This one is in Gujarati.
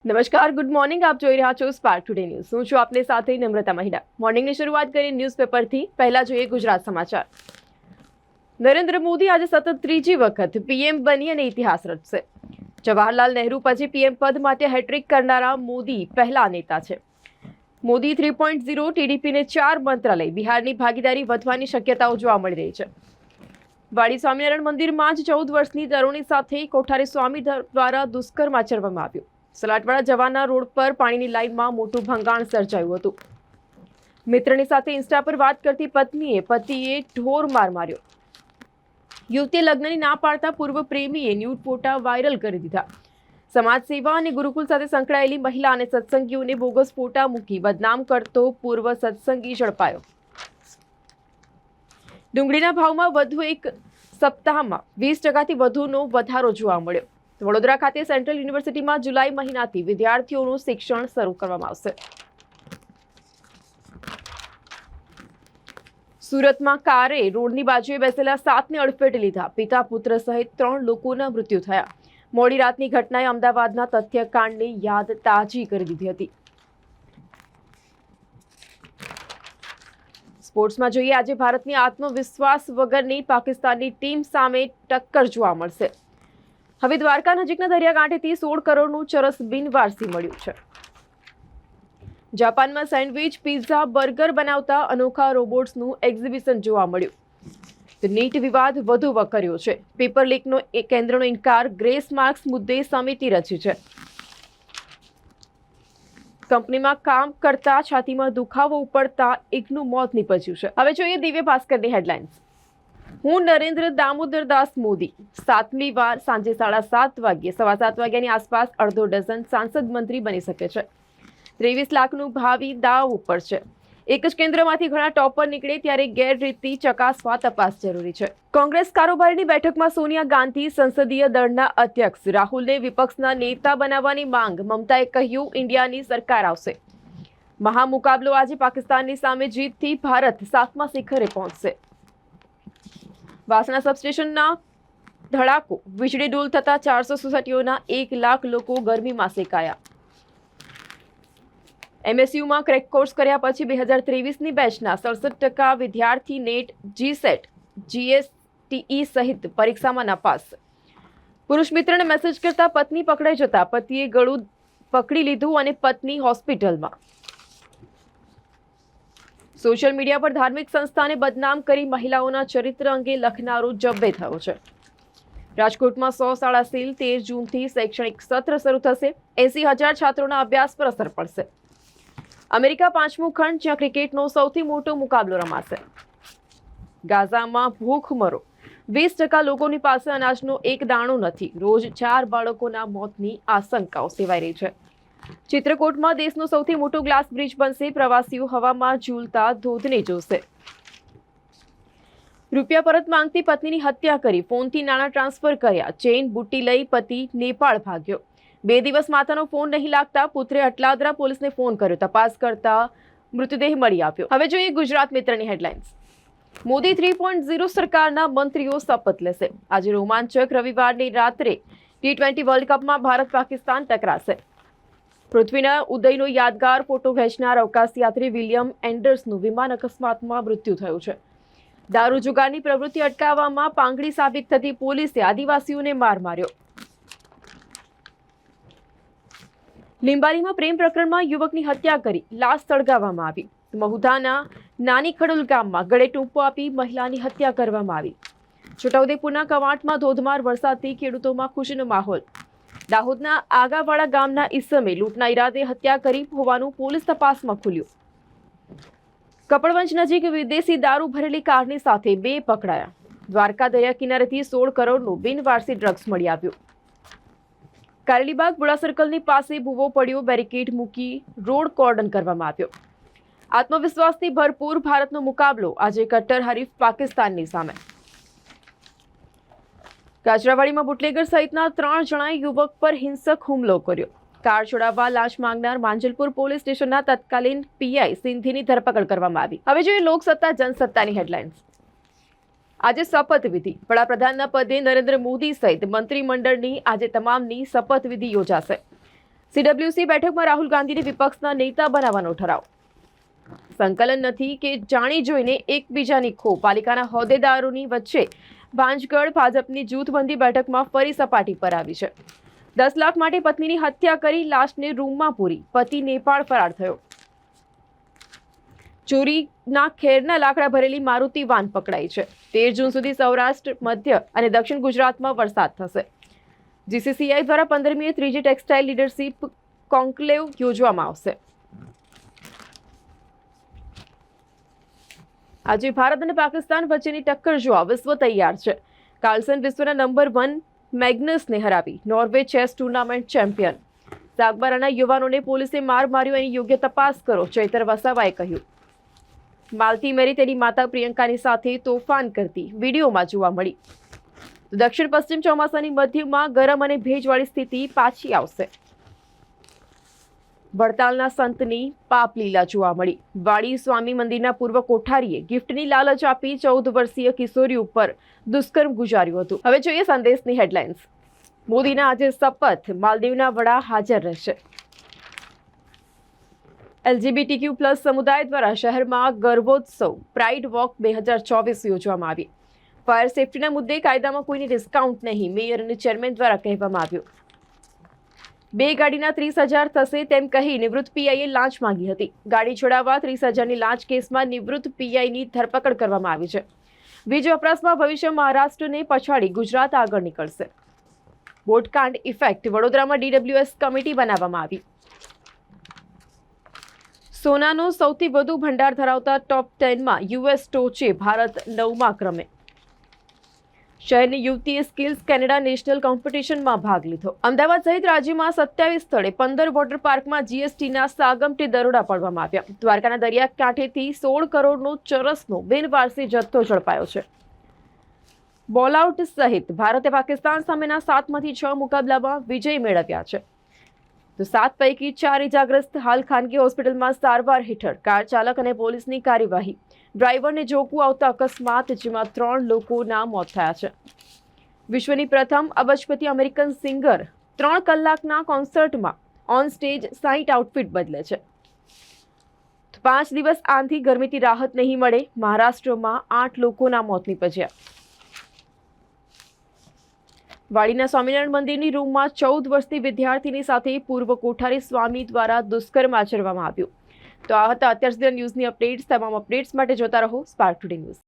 નમસ્કાર, ગુડ મોર્નિંગ. આપ જોઈ રહ્યા છો સ્પાર્ક ટુડે ન્યૂઝ. હું છું આપની સાથે નમ્રતા મહિડા. મોર્નિંગની શરૂઆત કરીએ ન્યૂઝપેપરથી. પહેલા જોઈએ ગુજરાત સમાચાર. નરેન્દ્ર મોદી આજે સતત ત્રીજી વખત પીએમ બની અને ઇતિહાસ રચશે. જવાહરલાલ નહેરુ પછી પીએમ પદ માટે હેટ્રિક કરનારા મોદી પહેલા નેતા છે. મોદી 3.0 ટીડીપીને 4 મંત્રાલય, બિહારની ભાગીદારી વધવાની શક્યતાઓ જોવા મળી રહી છે. વાડી સ્વામિનારાયણ મંદિરમાં જ 14 વર્ષની તરુણી સાથે કોઠારી સ્વામી દ્વારા દુષ્કર્મ આચરવામાં આવ્યું. સલાટવાડા જવાના રોડ પર પાણીની લાઈનમાં મોટું ભંગાણ સર્જાયું હતું. મિત્રની સાથે ઇન્સ્ટા પર વાત કરતી પત્નીએ પતિએ ઢોર માર માર્યો. યુવતીએ લગ્નની ના પાડતા પૂર્વ પ્રેમીએ ન્યૂડ ફોટા વાયરલ કરી દીધા. સમાજ સેવા અને ગુરુકુલ સાથે સંકળાયેલી મહિલા અને સત્સંગીઓને બોગસ ફોટા મૂકી બદનામ કરતો પૂર્વ સત્સંગી ઝડપાયો. ડુંગળીના ભાવમાં વધુ એક સપ્તાહમાં 20%થી વધુનો વધારો જોવા મળ્યો. વડોદરા ખાતે સેન્ટ્રલ યુનિવર્સિટીમાં જુલાઈ મહિનાથી વિદ્યાર્થીઓનું શિક્ષણ શરૂ કરવામાં આવશે. સુરતમાં કારે રોડની બાજુએ બેસેલા 7ને અડફેટે લીધા. પિતા પુત્ર સહિત 3 લોકોના મૃત્યુ થયા. મોડી રાતની ઘટનાએ અમદાવાદના તથ્યકાંડની યાદ તાજી કરી દીધી હતી. સ્પોર્ટ્સમાં જોઈએ, આજે ભારતની આત્મવિશ્વાસ વગરની પાકિસ્તાનની ટીમ સામે ટક્કર જોવા મળશે. હવે દ્વારકા નજીકના દરિયાકાંઠેથી 16 કરોડનું ચરસ બિનવારસી મળ્યું છે. જાપાનમાં સેન્ડવિચ, પિઝા, બર્ગર બનાવતા અનોખા રોબોટ્સનું એક્ઝિબિશન જોવા મળ્યું. નીટ વિવાદ વધુ વકર્યો છે. પેપર લીકનો કેન્દ્રનો ઇનકાર. ગ્રેસ માર્ક્સ મુદ્દે સમિતિ રચી છે. કંપનીમાં કામ કરતા છાતીમાં દુખાવો ઉપડતા એકનું મોત નીપજ્યું છે. હવે જોઈએ દિવ્ય ભાસ્કરની હેડલાઇન્સ. હું નરેન્દ્ર દામોદર દાસ મોદી 7મી વાર સાંજે 7:30 વાગ્યે 7:15 વાગ્યાની આસપાસ અડધો ડઝન સાંસદ મંત્રી બની શકે છે. 23 લાખનું ભાવિ દાવ ઉપર છે. એક જ કેન્દ્રમાંથી ઘણા ટોપર નીકળે ત્યારે ગેરરીતિ ચકાસવા તપાસ જરૂરી છે. કોંગ્રેસ કારોબારીની બેઠકમાં સોનિયા ગાંધી સંસદીય દળના અધ્યક્ષ રાહુલને વિપક્ષના નેતા બનાવવાની માંગ. મમતાએ કહ્યું, ઇન્ડિયાની સરકાર આવશે. મહામુકાબલો આજે પાકિસ્તાનની સામે જીતથી ભારત 7મા શિખરે પહોંચશે. વાસણા સબસ્ટેશનના ધડાકો. વીજળી ડૂલ થતા 400 સોસાયટીઓના 1 લાખ લોકો ગરમીમાં શેકાયા. એમએસયુમાં ક્રેક કોર્સ કર્યા પછી 2023ની બેચના 67% વિદ્યાર્થી નેટ, જીસેટ, જીએસટીઈ સહિત પરીક્ષામાં નાપાસ. પુરુષ મિત્રને મેસેજ કરતા પત્ની પકડાઈ જતા પતિએ ગળું પકડી લીધું અને પત્ની હોસ્પિટલમાં. સોશિયલ મીડિયા પર ધાર્મિક સંસ્થાને બદનામ કરી મહિલાઓના ચરિત્ર અંગે લખનારો જબ્બે થયો છે. રાજકોટમાં 100 શાળા સીલ. 13 જૂનથી શૈક્ષણિક સત્ર શરૂ થશે. 80,000 છાત્રોના અભ્યાસ પર અસર પડશે. અમેરિકા 5મું ખંડ, જ્યાં ક્રિકેટનો સૌથી મોટો મુકાબલો રમાશે. ગાઝામાં ભૂખમરો. 20% લોકોની પાસે અનાજનો એક દાણો નથી. રોજ 4 બાળકોના મોતની આશંકાઓ સેવાઈ રહી છે. ચિત્રકૂટમાં દેશનો સૌથી મોટો ગ્લાસ બ્રિજ બનશે. પ્રવાસીઓ હવામાં ઝૂલતા ધોધને જોશે. રૂપિયા પરત માંગતી પત્નીની હત્યા કરી. ફોનથી નાણાં ટ્રાન્સફર કર્યા. ચેઇન બુટ્ટી લઈ પતિ નેપાળ ભાગ્યો. 2 દિવસ માતાનો ફોન નહીં લાગતા પુત્રે અટલાદરા પોલીસને ફોન કર્યો. તપાસ કરતા મૃતદેહ મળી આવ્યો. હવે જોઈએ ગુજરાત મિત્રની હેડલાઇન્સ. મોદી 3.0 સરકારના મંત્રીઓ શપથ લેશે. આજે રોમાંચક રવિવારની રાત્રે T20 વર્લ્ડ કપમાં ભારત પાકિસ્તાન ટકરાશે. પૃથ્વીના ઉદયનો યાદગાર ફોટો ખેંચનાર અવકાશયાત્રી વિલિયમ એન્ડર્સનું વિમાન અકસ્માતમાં મૃત્યુ થયું છે. દારૂ જુગારની પ્રવૃત્તિ અટકાવવામાં પાંગડી સાબિત થતી પોલીસે આદિવાસીઓને માર માર્યો. લીંબાલીમાં પ્રેમ પ્રકરણમાં યુવકની હત્યા કરી લાશ સળગાવવામાં આવી. મહુધાના નાની ખડોલ ગામમાં ગળે ટૂંપો આપી મહિલાની હત્યા કરવામાં આવી. છોટાઉદેપુરના કવાંટમાં ધોધમાર વરસાદથી ખેડૂતોમાં ખુશીનો માહોલ. દાહોદના આગાવાડા ગામના ઈસમે લૂંટના ઈરાદે હત્યા કરી હોવાનું પોલીસ તપાસમાં ખુલ્યું. કપડવંજ નજીક વિદેશી દારૂ ભરેલી કારની સાથે 2 પકડાયા. દ્વારકા દરિયા કિનારેથી 16 કરોડનું બિનવારસી ડ્રગ્સ મળી આવ્યું. કારેલીબાગ બુડા સર્કલની પાસે ભૂવો પડ્યો. બેરિકેડ મૂકી રોડ કોર્ડન કરવામાં આવ્યો. આત્મવિશ્વાસથી ભરપૂર ભારતનો મુકાબલો આજે કટ્ટર હરીફ પાકિસ્તાનની સામે. કાચરાવાડીમાં બુટલેગર સહિતના 3 જણાએ યુવક પર હિંસક હુમલો કર્યો. કાર છોડાવવા લાંચ માંગનાર માંજલપુર પોલીસ સ્ટેશનના તત્કાલીન પીઆઈ સિંધીની ધરપકડ કરવામાં આવી. હવે જોઈએ લોકસત્તા જનસત્તાની હેડલાઇન્સ. આજે શપથવિધિ. વડાપ્રધાનના પદે નરેન્દ્ર મોદી સહિત મંત્રીમંડળની આજે તમામની શપથવિધિ યોજાશે. CWC બેઠકમાં રાહુલ ગાંધીને વિપક્ષના નેતા બનાવવાનો ઠરાવ. સંકલન નથી કે જાણી જોઈને એકબીજાની ખો. પાલિકાના હોદ્દેદારોની વચ્ચે ભાંજગઢ. ભાજપની જૂથબંધી બેઠકમાં ફરી સપાટી પર આવી છે. 10 લાખ માટે પત્નીની હત્યા કરી લાશને રૂમમાં પૂરી. પતિ નેપાળ ફરાર થયો. ચોરીના ખેરના લાકડા ભરેલી મારુતિ વાન પકડાઈ છે. 13 જૂન સુધી સૌરાષ્ટ્ર, મધ્ય અને દક્ષિણ ગુજરાતમાં વરસાદ થશે. GCCI દ્વારા 15મી ત્રીજી ટેક્સટાઇલ લીડરશીપ કોન્ક્લેવ યોજવામાં આવશે. આજે ભારત અને પાકિસ્તાન વચ્ચેની ટક્કર જોવા વિશ્વ તૈયાર છે. કાર્લસન વિશ્વના નંબર 1 મેગ્નસને હરાવી નોર્વે ચેસ ટુર્નામેન્ટ ચેમ્પિયન. સાગબારાના યુવાનોને પોલીસે માર માર્યો, એની યોગ્ય તપાસ કરો, ચૈતર વસાવાએ કહ્યું. માલતી મેરી તેની માતા પ્રિયંકાની સાથે તોફાન કરતી વિડીયોમાં જોવા મળી. દક્ષિણ પશ્ચિમ ચોમાસાની મધ્યમાં ગરમ અને ભેજવાળી સ્થિતિ પાછી આવશે. વડતાલના સંતની પાપ લીલા જોવા મળી. વાડી સ્વામી મંદિરના પૂર્વ કોઠારીએ ગિફ્ટની લાલચ આપી 14 વર્ષીય કિશોરી ઉપર દુષ્કર્મ ગુજાર્યું હતું. હવે જોઈએ સંદેશની હેડલાઇન્સ. મોદીના આજે શપથ. માલદીવના વડા હાજર રહેશે. LGBTQ+ સમુદાય દ્વારા શહેરમાં ગર્ભોત્સવ પ્રાઇડ વોક 2024 યોજવામાં આવી. ફાયર સેફટીના મુદ્દે કાયદામાં કોઈને ડિસ્કાઉન્ટ નહીં, મેયર અને ચેરમેન દ્વારા કહેવામાં આવ્યું. 2 ગાડીના 30,000 થશે તેમ કહી નિવૃત્ત પીઆઈએ લાંચ માંગી હતી. ગાડી છોડાવવા 30,000ની લાંચ કેસમાં નિવૃત્ત પીઆઈની ધરપકડ કરવામાં આવી છે. વીજ વપરાશમાં ભવિષ્ય મહારાષ્ટ્રને પછાડી ગુજરાત આગળ નીકળશે. બોટકાંડ ઇફેક્ટ. વડોદરામાં DWS કમિટી બનાવવામાં આવી. સોનાનો સૌથી વધુ ભંડાર ધરાવતા ટોપ 10માં US ટોચે, ભારત 9મા ક્રમે. શહેરની યુવતીએ સ્કિલ્સ કેનેડા નેશનલ કોમ્પિટિશનમાં ભાગ લીધો. અમદાવાદ સહિત રાજ્યમાં 27 સ્થળે 15 વોટર પાર્કમાં GSTના સાગમટે દરોડા પાડવામાં આવ્યા. દ્વારકાના દરિયા કાંઠેથી 16 કરોડનો ચરસનો બિનવારસી જથ્થો ઝડપાયો છે. બોલઆઉટ સહિત ભારતે પાકિસ્તાન સામેના 7માંથી 6 મુકાબલામાં વિજય મેળવ્યા છે. તો 7 પૈકી 4 ઇજાગ્રસ્ત હાલ ખાનગી હોસ્પિટલમાં સારવાર હેઠળ. કાર ચાલક અને પોલીસની કાર્યવાહી. ડ્રાઈવરને ઝોકવું આવતા અકસ્માત, જેમાં 3 લોકોના મોત થયા છે. વિશ્વની પ્રથમ અબજપતિ અમેરિકન સિંગર 3 કલાકના કોન્સર્ટમાં ઓન સ્ટેજ 60 આઉટફિટ બદલે છે. 5 દિવસ આંધી ગરમીથી રાહત નહીં મળે. મહારાષ્ટ્રમાં 8 લોકોના મોત નીપજ્યા. વાડીના સ્વામિનારાયણ મંદિરની રૂમમાં 14 વર્ષની વિદ્યાર્થીની સાથે પૂર્વ કોઠારી સ્વામી દ્વારા દુષ્કર્મ આચરવામાં આવ્યું. તો આ હતા અત્યાર સુધીના ન્યૂઝની અપડેટ્સ. તમામ અપડેટ્સ માટે જોતા રહો સ્પાર્ક ટુડે ન્યૂઝ.